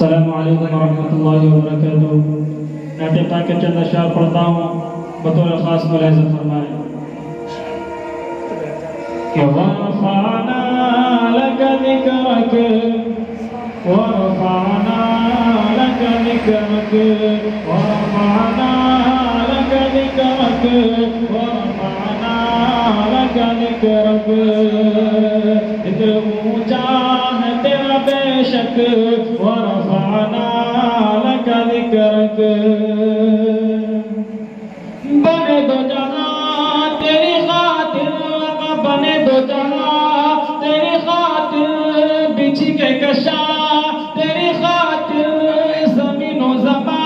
अस्सलामु अलैकुम वरहमतुल्लाहि वबरकातुहू। नाते पाक के चंद अशआर पढ़ता हूँ, बतौर खास मुलाहिज़ा फरमाएं कि वरफ़अना लक ज़िक्रक वरफ़अना लक ज़िक्रक वरफ़अना लक ज़िक्रक वरफ़अना लक ज़िक्रक। ज़िक्र ऊंचा है तेरा बेशक वरफ़अना लक ज़िक्रक। बने दो जहां तेरी खातिर, बने दो जहां तेरी खातिर, बिछ के कशा तेरी खातिर, ज़मीनो ज़मा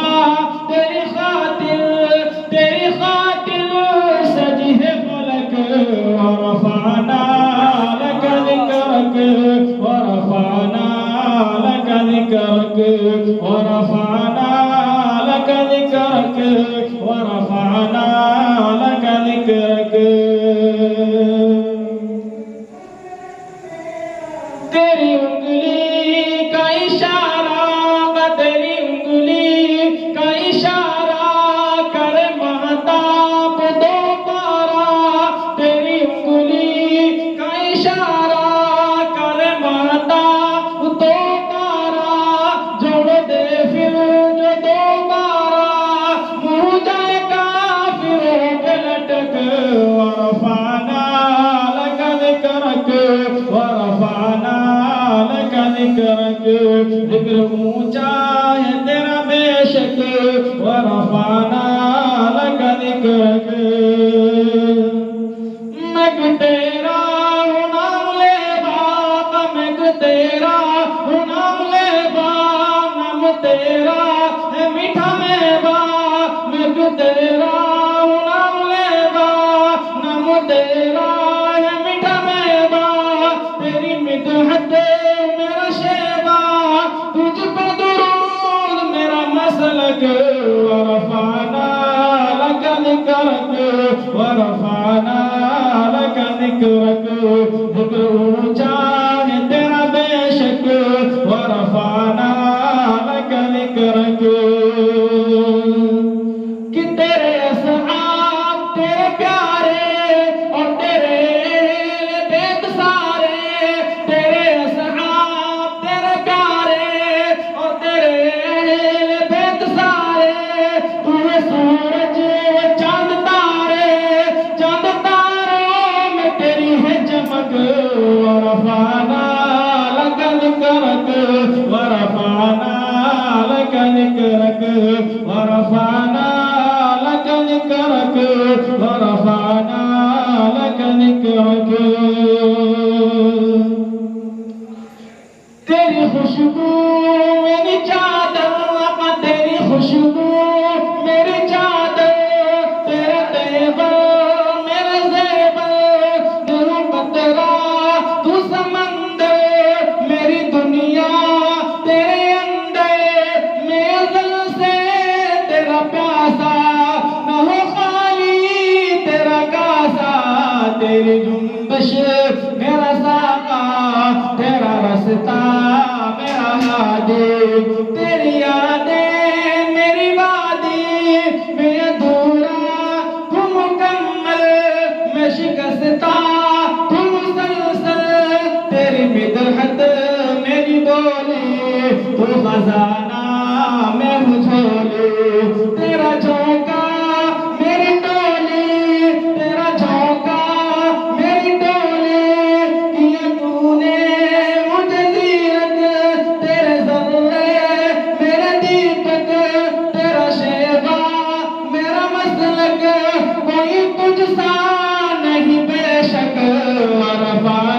तेरी खातिर सजी है फलक वरफ़अना लक ज़िक्रक वरफ़अना लक ज़िक्रक वरफ़अना लक ज़िक्रक वरफ़अना लक ज़िक्रक। तेरी उंगली का इशारा, तेरी उंगली का इशारा करे महताब दो पारा। तेरी उंगली का इशारा करे महताब दो पारा। जोड़ दे फिर जो दोबारा, मुँह जाएगा फिर होके लटक वरफ़अना लक ज़िक्रक वरफ़अना लक ज़िक्रक। ज़िक्र ऊंचा है तेरा बेशक वरफ़अना लक ज़िक्रक। मैं तेरा हूँ नाम लेवा, मैं तेरा हूँ नाम लेवा, नाम तेरा है मीठा मेवा। मैं तेरा हूँ नाम लेवा, नाम तेरा है मीठा मेवा। तेरी मिदहत मेरा शेवा, तुझ पे दुरूद मेरा मसलक वरफ़अना लक ज़िक्रक वरफ़अना लक ज़िक्रक। ज़िक्र ऊंचा है तेरा बेशक वरफ़अना लक ज़िक्रक। कि तेरे असहाब तेरे प्यारे और तेरे बेद सारे, तेरे असहाब तेरे प्यारे और तेरे बेद सारे। तू है सूरज चांद तारे, चांद तारों में तेरी है चमक वरफ़अना लक ज़िक्रक वरफ़अना लक ज़िक्रक वरफ़अना लक ज़िक्रक वरफ़अना लक ज़िक्रक। तेरी खुशबू मेरी चादर, तेरी खुशबू मेरी चादर। तेरा तेवर मेरा ज़ेवर, दिलों कतरा तू समंदर। मेरी दुनिया तेरे अंदर, मैं अज़ल से तेरा प्यासा, न हो खाली तेरा कासा। तेरी जुम्बिश मेरा साका, तेरा रास्ता मेरा हादी। तेरी यादें मेरी वादी, मैं अधूरा तू मुकम्मल, मैं शिकस्ता तू मुसलसल। तेरी मिदहत मेरी बोली, तू खजाना मैं हूँ झोली। तेरा झोंका मेरी डोली, तेरा झोंका मेरी डोली। किया तूने मुझे ज़ीरत, तेरे ज़र्रे मेरे दीपक। तेरा शेवा मेरा मसलक, कोई तुझ सा नहीं बेशक वरफ़अना